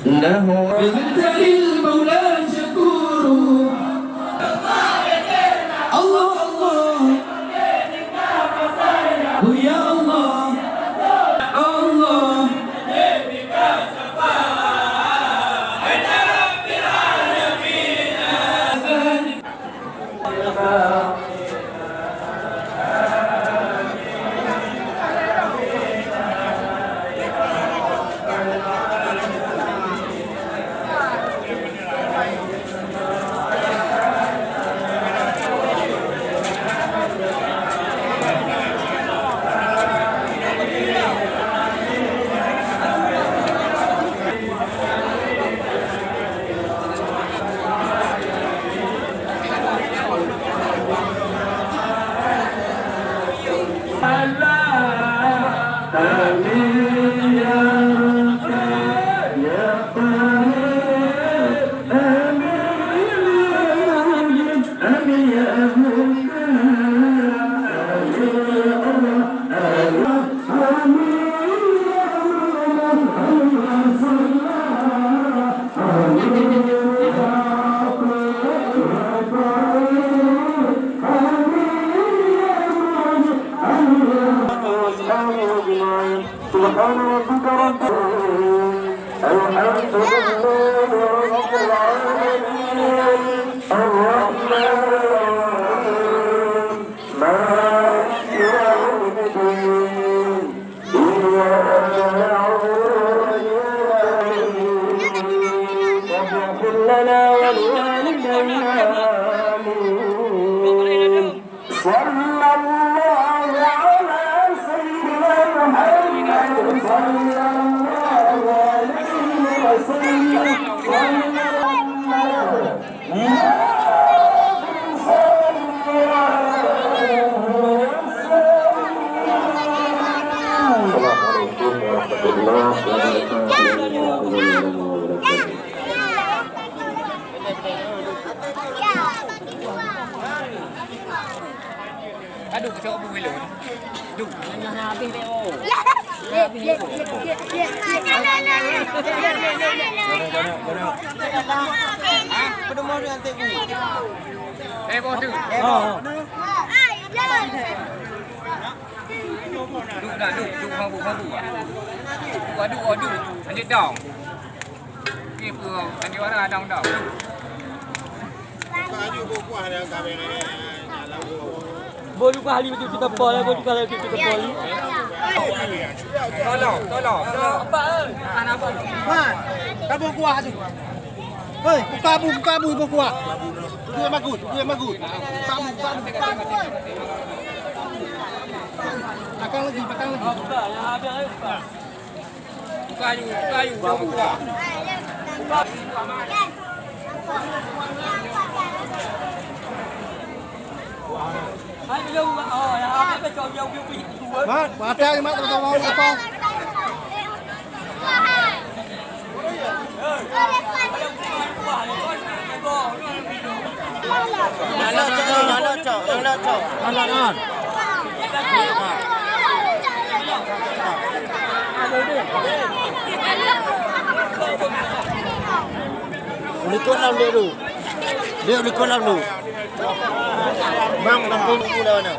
له بمثل المولى شكور الله الله ويا الله الله سبحان ربك رب الحمد لله رب العالمين الرحمن مالك يوم الدين إياك نعبد وإياك نستعين واغفر لنا ولوالدينا آمين صلى الله على سيدنا محمد صلى الله عليه وسلم صلى الله Aduh, coba bumi lu. Duh, habis deh oh. Pada mau dia antek bu. Bos tu. Duk dah duk mabu. Aduh. Lanjut dong. Ni pun lanjut orang dong. Baju buah ada kamera ni. Boleh juga hari itu kita boleh, boleh juga hari itu kita boleh. Tolong. Apa? Apa? Man, tabung kuah tu. Hei, buka bu kuah. Dia bagus. Buka. Belakang lagi. Apa? Yang habis apa? Buka kuah. Hai bây giờ yang apa jauh jauh pergi dua. Mat, mati aja mat teman-teman mau apa? Anak. Ulikon lang dulu. Dia ulikon lang dulu. Bang, tampung ku dah mana?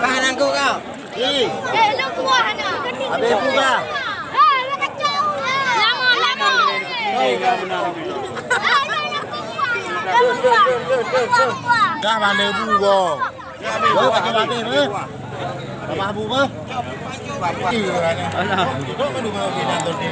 Kahanan kau kau. Ih, lu kuah na. habis ku dah. Lu kacau. Lama. Dah mana bu go. Go pakai mati ni. Apa bu mah? Alah. Kau mana mau bina tu ni?